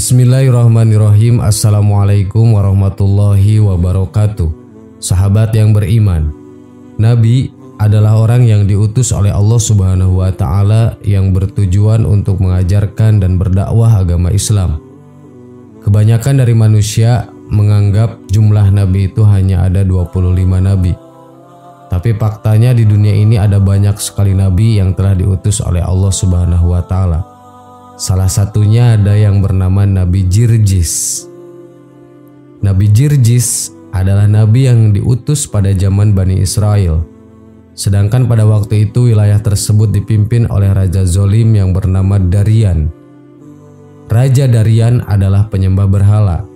Bismillahirrahmanirrahim. Assalamualaikum warahmatullahi wabarakatuh. Sahabat yang beriman, Nabi adalah orang yang diutus oleh Allah Subhanahu wa Ta'ala yang bertujuan untuk mengajarkan dan berdakwah agama Islam. Kebanyakan dari manusia menganggap jumlah nabi itu hanya ada 25 nabi. Tapi faktanya di dunia ini ada banyak sekali nabi yang telah diutus oleh Allah Subhanahu wa Ta'ala. Salah satunya ada yang bernama Nabi Jirjis. Nabi Jirjis adalah nabi yang diutus pada zaman Bani Israel. Sedangkan pada waktu itu wilayah tersebut dipimpin oleh Raja Zolim yang bernama Darian. Raja Darian adalah penyembah berhala,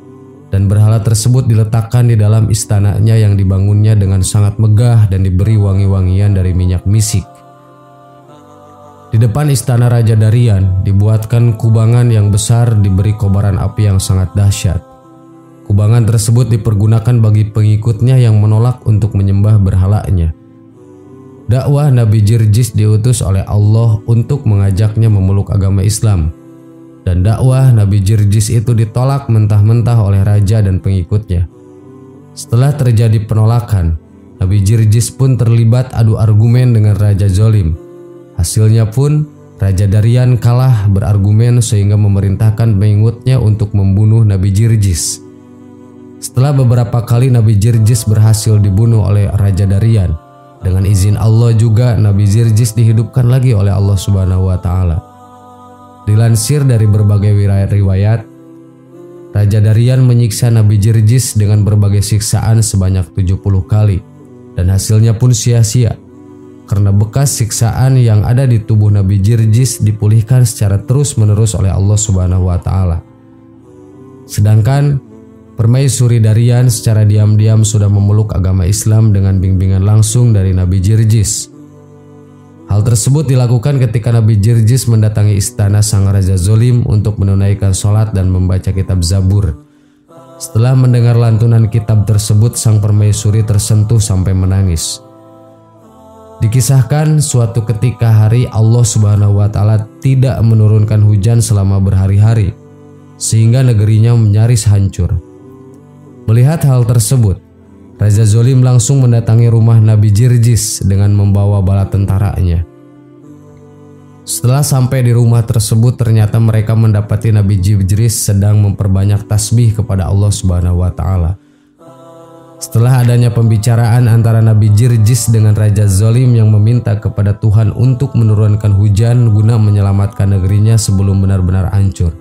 dan berhala tersebut diletakkan di dalam istananya yang dibangunnya dengan sangat megah dan diberi wangi-wangian dari minyak misik. Di depan istana Raja Darian dibuatkan kubangan yang besar diberi kobaran api yang sangat dahsyat. Kubangan tersebut dipergunakan bagi pengikutnya yang menolak untuk menyembah berhalanya. Dakwah Nabi Jirjis diutus oleh Allah untuk mengajaknya memeluk agama Islam. Dan dakwah Nabi Jirjis itu ditolak mentah-mentah oleh raja dan pengikutnya. Setelah terjadi penolakan, Nabi Jirjis pun terlibat adu argumen dengan Raja Zolim. Hasilnya pun Raja Darian kalah berargumen sehingga memerintahkan pengikutnya untuk membunuh Nabi Jirjis. Setelah beberapa kali Nabi Jirjis berhasil dibunuh oleh Raja Darian, dengan izin Allah juga Nabi Jirjis dihidupkan lagi oleh Allah Subhanahu wa Ta'ala. Dilansir dari berbagai riwayat, Raja Darian menyiksa Nabi Jirjis dengan berbagai siksaan sebanyak 70 kali, dan hasilnya pun sia-sia. Karena bekas siksaan yang ada di tubuh Nabi Jirjis dipulihkan secara terus-menerus oleh Allah Subhanahu wa Ta'ala. Sedangkan permaisuri Darian secara diam-diam sudah memeluk agama Islam dengan bimbingan langsung dari Nabi Jirjis. Hal tersebut dilakukan ketika Nabi Jirjis mendatangi istana sang Raja Zolim untuk menunaikan sholat dan membaca kitab Zabur. Setelah mendengar lantunan kitab tersebut, sang permaisuri tersentuh sampai menangis. Dikisahkan suatu ketika hari Allah Subhanahu wa Ta'ala tidak menurunkan hujan selama berhari-hari, sehingga negerinya nyaris hancur. Melihat hal tersebut, Raja Zolim langsung mendatangi rumah Nabi Jirjis dengan membawa bala tentaranya. Setelah sampai di rumah tersebut, ternyata mereka mendapati Nabi Jirjis sedang memperbanyak tasbih kepada Allah Subhanahu wa Ta'ala. Setelah adanya pembicaraan antara Nabi Jirjis dengan Raja Zolim yang meminta kepada Tuhan untuk menurunkan hujan guna menyelamatkan negerinya sebelum benar-benar hancur.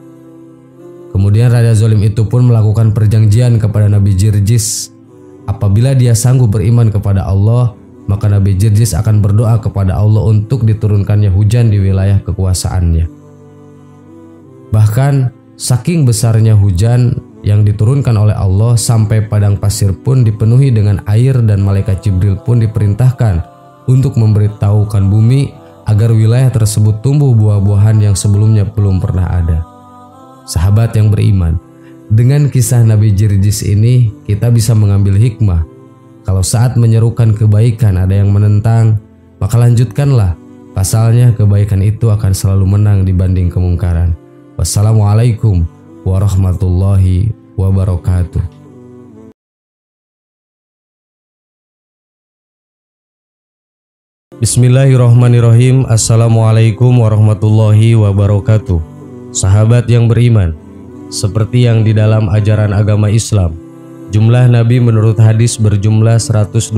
Kemudian Raja Zolim itu pun melakukan perjanjian kepada Nabi Jirjis. Apabila dia sanggup beriman kepada Allah, maka Nabi Jirjis akan berdoa kepada Allah untuk diturunkannya hujan di wilayah kekuasaannya. Bahkan saking besarnya hujan yang diturunkan oleh Allah sampai padang pasir pun dipenuhi dengan air, dan malaikat Jibril pun diperintahkan untuk memberitahukan bumi agar wilayah tersebut tumbuh buah-buahan yang sebelumnya belum pernah ada. Sahabat yang beriman, dengan kisah Nabi Jirjis ini kita bisa mengambil hikmah. Kalau saat menyerukan kebaikan ada yang menentang, maka lanjutkanlah. Pasalnya kebaikan itu akan selalu menang dibanding kemungkaran. Wassalamualaikum warahmatullahi wabarakatuh. Bismillahirrahmanirrahim. Assalamualaikum warahmatullahi wabarakatuh. Sahabat yang beriman, seperti yang di dalam ajaran agama Islam, jumlah nabi menurut hadis berjumlah 124.000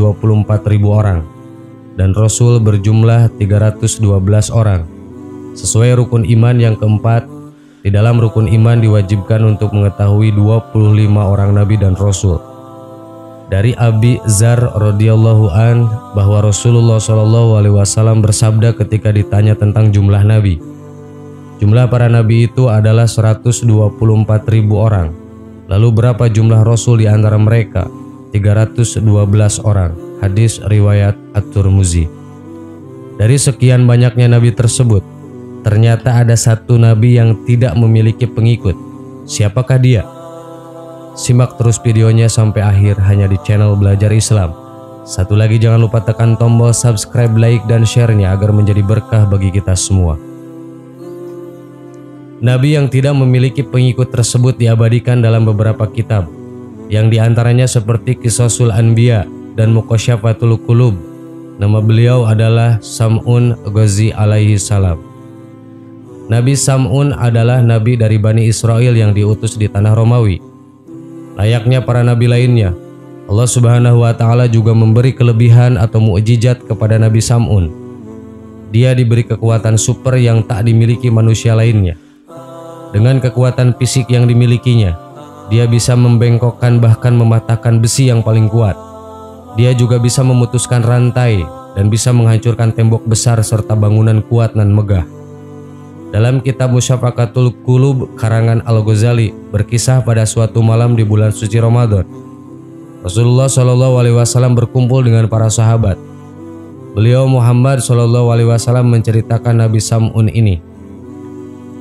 orang dan Rasul berjumlah 312 orang. Sesuai rukun iman yang keempat, di dalam rukun iman diwajibkan untuk mengetahui 25 orang nabi dan rasul. Dari Abi Dzar radhiyallahu an bahwa Rasulullah shallallahu alaihi wasallam bersabda ketika ditanya tentang jumlah nabi. Jumlah para nabi itu adalah 124.000 orang. Lalu berapa jumlah rasul di antara mereka? 312 orang. Hadis riwayat At-Tirmidzi. Dari sekian banyaknya nabi tersebut, ternyata ada satu nabi yang tidak memiliki pengikut. Siapakah dia? Simak terus videonya sampai akhir hanya di channel Belajar Islam. Satu lagi, jangan lupa tekan tombol subscribe, like, dan share-nya agar menjadi berkah bagi kita semua. Nabi yang tidak memiliki pengikut tersebut diabadikan dalam beberapa kitab, yang diantaranya seperti Qisasul Anbiya dan Muqasyafatul Qulub. Nama beliau adalah Sam'un Ghazi alaihi salam. Nabi Sam'un adalah nabi dari Bani Israel yang diutus di tanah Romawi. Layaknya para nabi lainnya, Allah Subhanahu wa Ta'ala juga memberi kelebihan atau mukjizat kepada Nabi Sam'un. Dia diberi kekuatan super yang tak dimiliki manusia lainnya. Dengan kekuatan fisik yang dimilikinya, dia bisa membengkokkan bahkan mematahkan besi yang paling kuat. Dia juga bisa memutuskan rantai dan bisa menghancurkan tembok besar serta bangunan kuat nan megah. Dalam kitab Musyafaqatul Qulub karangan Al-Ghazali berkisah pada suatu malam di bulan suci Ramadan, Rasulullah Shallallahu Alaihi Wasallam berkumpul dengan para sahabat. Beliau Muhammad Shallallahu Alaihi Wasallam menceritakan Nabi Sam'un ini.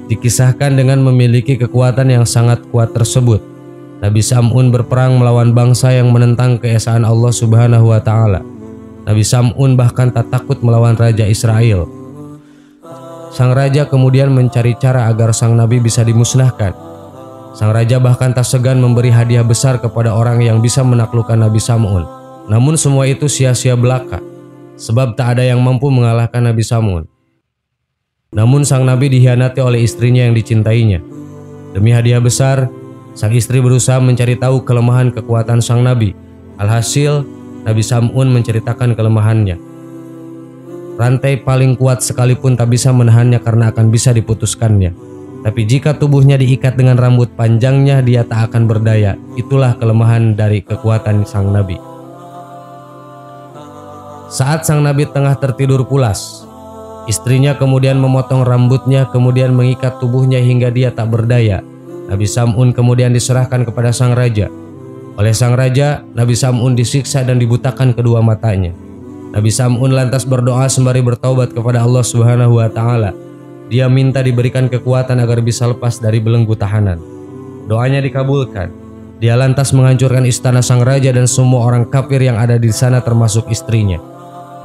Dikisahkan dengan memiliki kekuatan yang sangat kuat tersebut, Nabi Sam'un berperang melawan bangsa yang menentang keesaan Allah Subhanahu wa Ta'ala. Nabi Sam'un bahkan tak takut melawan Raja Israel. Sang raja kemudian mencari cara agar sang nabi bisa dimusnahkan. Sang raja bahkan tak segan memberi hadiah besar kepada orang yang bisa menaklukkan Nabi Sam'un. Namun semua itu sia-sia belaka, sebab tak ada yang mampu mengalahkan Nabi Sam'un. Namun sang nabi dikhianati oleh istrinya yang dicintainya. Demi hadiah besar, sang istri berusaha mencari tahu kelemahan kekuatan sang nabi. Alhasil, Nabi Sam'un menceritakan kelemahannya. Rantai paling kuat sekalipun tak bisa menahannya karena akan bisa diputuskannya. Tapi jika tubuhnya diikat dengan rambut panjangnya, dia tak akan berdaya. Itulah kelemahan dari kekuatan sang nabi. Saat sang nabi tengah tertidur pulas, istrinya kemudian memotong rambutnya, kemudian mengikat tubuhnya hingga dia tak berdaya. Nabi Sam'un kemudian diserahkan kepada sang raja. Oleh sang raja, Nabi Sam'un disiksa dan dibutakan kedua matanya. Nabi Sam'un lantas berdoa sembari bertaubat kepada Allah Subhanahu wa Ta'ala. Dia minta diberikan kekuatan agar bisa lepas dari belenggu tahanan. Doanya dikabulkan. Dia lantas menghancurkan istana sang raja dan semua orang kafir yang ada di sana termasuk istrinya.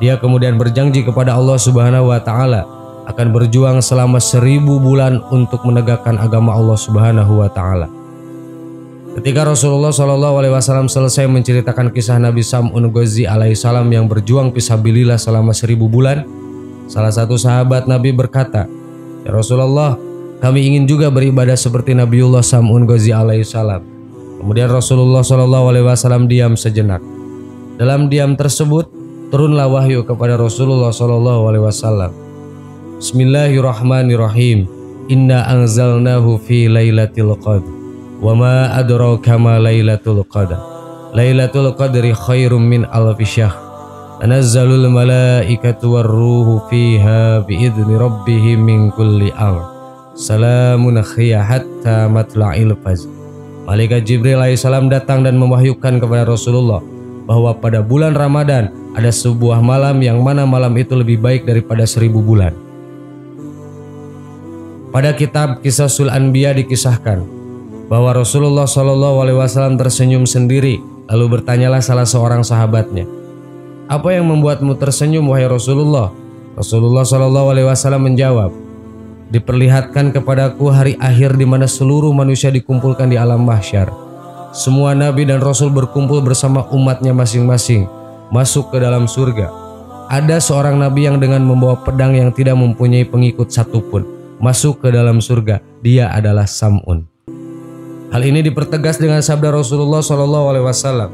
Dia kemudian berjanji kepada Allah Subhanahu wa Ta'ala akan berjuang selama 1000 bulan untuk menegakkan agama Allah Subhanahu wa Ta'ala. Ketika Rasulullah Shallallahu Alaihi Wasallam selesai menceritakan kisah Nabi Sam'un Ghazi alaihissalam yang berjuang fisabilillah selama 1000 bulan, salah satu sahabat Nabi berkata, "Ya Rasulullah, kami ingin juga beribadah seperti Nabiullah Sam'un Ghazi alaihissalam." Kemudian Rasulullah Shallallahu Alaihi Wasallam diam sejenak. Dalam diam tersebut, turunlah wahyu kepada Rasulullah Shallallahu Alaihi Wasallam. Bismillahirrahmanirrahim. Inna anzalnahu fi lailatul qadr. Wa ma adraka ma lailatul qadr. Lailatul qadri khairum min alfi syahr. Tanazzalul malaikatu warruhu fiha biidzni rabbihim min kulli amr. Salamun khiyya hatta matla'il fajr. Malaikat Jibril alaihissalam datang dan mewahyukan kepada Rasulullah bahwa pada bulan Ramadan ada sebuah malam yang mana malam itu lebih baik daripada 1000 bulan. Pada kitab Qisasul Anbiya dikisahkan bahwa Rasulullah Shallallahu Alaihi Wasallam tersenyum sendiri, lalu bertanyalah salah seorang sahabatnya, "Apa yang membuatmu tersenyum wahai Rasulullah?" Rasulullah Shallallahu Alaihi Wasallam menjawab, "Diperlihatkan kepadaku hari akhir di mana seluruh manusia dikumpulkan di alam mahsyar. Semua nabi dan rasul berkumpul bersama umatnya masing-masing, masuk ke dalam surga. Ada seorang nabi yang dengan membawa pedang yang tidak mempunyai pengikut satupun, masuk ke dalam surga. Dia adalah Sam'un." Hal ini dipertegas dengan sabda Rasulullah Shallallahu Alaihi Wasallam,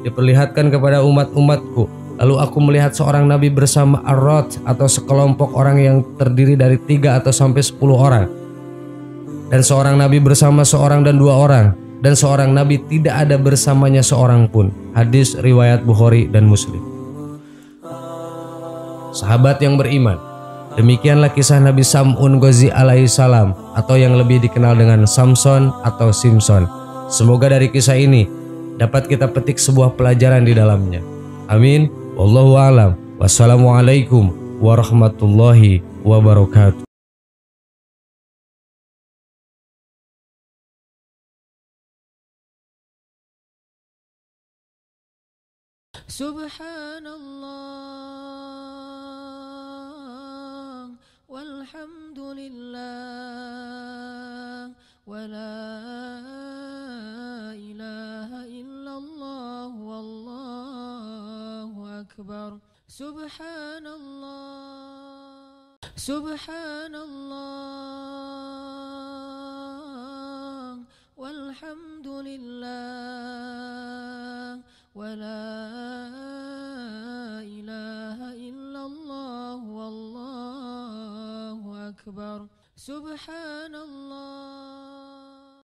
"Diperlihatkan kepada umat-umatku, lalu aku melihat seorang nabi bersama ar-rot atau sekelompok orang yang terdiri dari 3 atau sampai 10 orang, dan seorang nabi bersama seorang dan 2 orang, dan seorang nabi tidak ada bersamanya seorang pun." Hadis riwayat Bukhari dan Muslim. Sahabat yang beriman, demikianlah kisah Nabi Sam'un Ghazi alaihissalam atau yang lebih dikenal dengan Samson atau Simpson. Semoga dari kisah ini dapat kita petik sebuah pelajaran di dalamnya. Amin. Wallahu a'lam. Wassalamualaikum warahmatullahi wabarakatuh. Subhanallah والحمد لله ولا إله إلا الله والله أكبر سبحان الله سبحان الله والحمد لله ولا إله إلا الله والله أكبر سبحان الله